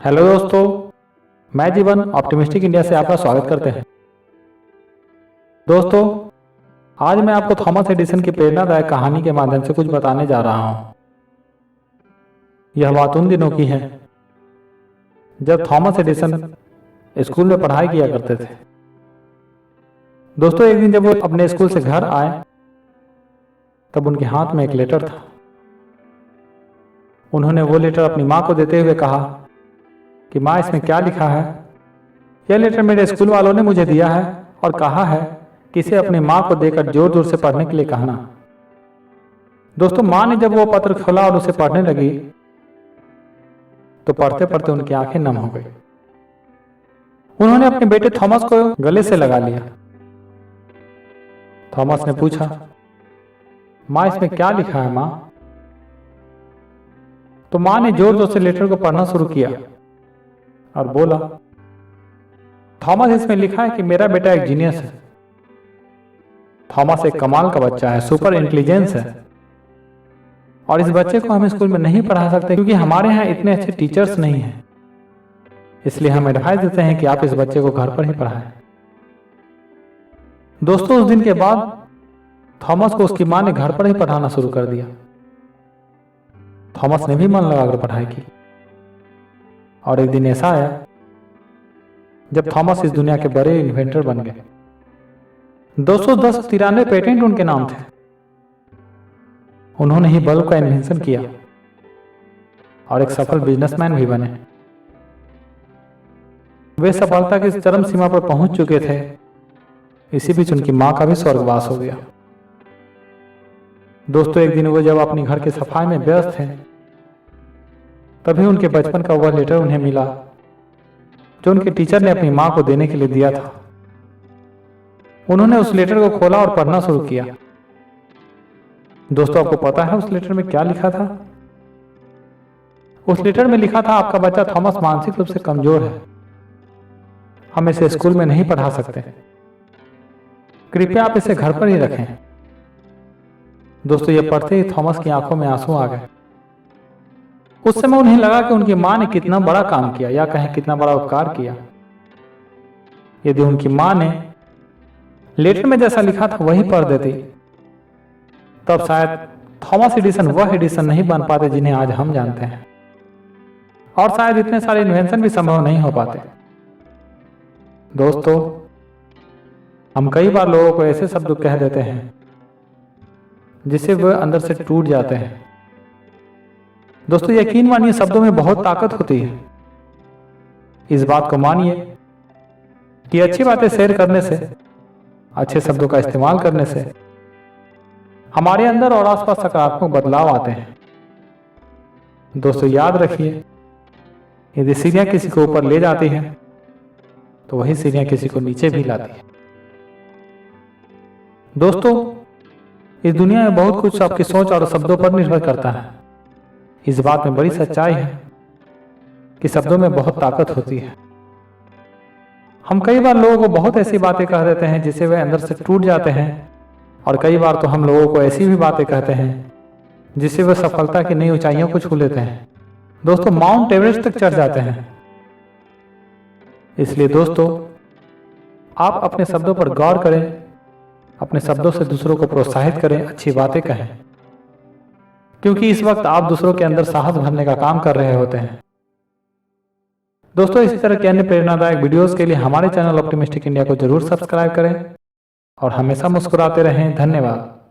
Hello दोस्तों, मैं जीवन ऑप्टिमिस्टिक इंडिया से आपका स्वागत करते हैं। दोस्तों, आज मैं आपको थॉमस एडिसन की प्रेरणादायक कहानी के माध्यम से कुछ बताने जा रहा हूं। यह बात उन दिनों की है जब थॉमस एडिसन स्कूल में पढ़ाई किया करते थे। दोस्तों, एक दिन जब वो अपने स्कूल से घर आए तब उनके हाथ में एक लेटर था। उन्होंने वो लेटर अपनी माँ को देते हुए कहा कि माँ, इसमें क्या लिखा है? यह लेटर मेरे स्कूल वालों ने मुझे दिया है और कहा है कि इसे अपनी माँ को देकर जोर जोर से पढ़ने के लिए कहना। दोस्तों, माँ ने जब वो पत्र खोला और उसे पढ़ने लगी तो पढ़ते पढ़ते उनकी आंखें नम हो गई। उन्होंने अपने बेटे थॉमस को गले से लगा लिया। थॉमस ने पूछा, माँ, इसमें क्या लिखा है माँ? तो माँ ने जोर जोर से लेटर को पढ़ना शुरू किया और बोला, थॉमस, इसमें लिखा है कि मेरा बेटा एक जीनियस है। थॉमस एक कमाल का बच्चा है, सुपर इंटेलिजेंस है, और इस बच्चे को हम स्कूल में नहीं पढ़ा सकते क्योंकि हमारे यहाँ इतने अच्छे टीचर्स नहीं हैं। इसलिए हम एडवाइस देते हैं कि आप इस बच्चे को घर पर ही पढ़ाएं। दोस्तों, उस दिन के बाद थॉमस को उसकी माँ ने घर पर ही पढ़ाना शुरू कर दिया। थॉमस ने भी मन लगाकर पढ़ाई की और एक दिन ऐसा आया जब थॉमस इस दुनिया के बड़े इन्वेंटर बन गए। 293 पेटेंट उनके नाम थे। उन्होंने ही बल्ब का इन्वेंशन किया और एक सफल बिजनेसमैन भी बने। वे सफलता की चरम सीमा पर पहुंच चुके थे। इसी बीच उनकी मां का भी स्वर्गवास हो गया। दोस्तों, एक दिन वो जब अपनी घर की सफाई में व्यस्त थे तभी उनके बचपन का वह लेटर उन्हें मिला जो उनके टीचर ने अपनी मां को देने के लिए दिया था। उन्होंने उस लेटर को खोला और पढ़ना शुरू किया। दोस्तों, आपको पता है उस लेटर में क्या लिखा था? उस लेटर में लिखा था, आपका बच्चा थॉमस मानसिक रूप से कमजोर है, हम इसे स्कूल में नहीं पढ़ा सकते, कृपया आप इसे घर पर ही रखें। दोस्तों, ये पढ़ते ही थॉमस की आंखों में आंसू आ गए। उस समय उन्हें लगा कि उनकी मां ने कितना बड़ा काम किया, या कहें कितना बड़ा उपकार किया। यदि उनकी मां ने लेटर में जैसा लिखा था वही पढ़ देती तब शायद थॉमस एडिसन वह एडिसन नहीं बन पाते जिन्हें आज हम जानते हैं, और शायद इतने सारे इन्वेंशन भी संभव नहीं हो पाते। दोस्तों, हम कई बार लोगों को ऐसे शब्द कह देते हैं जिससे वे अंदर से टूट जाते हैं। दोस्तों, यकीन मानिए, शब्दों में बहुत ताकत होती है। इस बात को मानिए कि अच्छी बातें शेयर करने से, अच्छे शब्दों का इस्तेमाल करने से हमारे अंदर और आसपास सकारात्मक बदलाव आते हैं। दोस्तों, याद रखिए, यदि सीढ़ियां किसी को ऊपर ले जाती हैं तो वही सीढ़ियां किसी को नीचे भी लाती हैं। दोस्तों, इस दुनिया में बहुत कुछ आपकी सोच और शब्दों पर निर्भर करता है। इस बात में बड़ी सच्चाई है कि शब्दों में बहुत ताकत होती है। हम कई बार लोगों को बहुत ऐसी बातें कह देते हैं जिससे वे अंदर से टूट जाते हैं, और कई बार तो हम लोगों को ऐसी भी बातें कहते हैं जिससे वे सफलता की नई ऊंचाइयों को छू लेते हैं। दोस्तों, माउंट एवरेस्ट तक चढ़ जाते हैं। इसलिए दोस्तों, आप अपने शब्दों पर गौर करें, अपने शब्दों से दूसरों को प्रोत्साहित करें, अच्छी बातें कहें, क्योंकि इस वक्त आप दूसरों के अंदर साहस भरने का काम कर रहे होते हैं। दोस्तों, इसी तरह के अन्य प्रेरणादायक वीडियोस के लिए हमारे चैनल ऑप्टिमिस्टिक इंडिया को जरूर सब्सक्राइब करें और हमेशा मुस्कुराते रहें। धन्यवाद।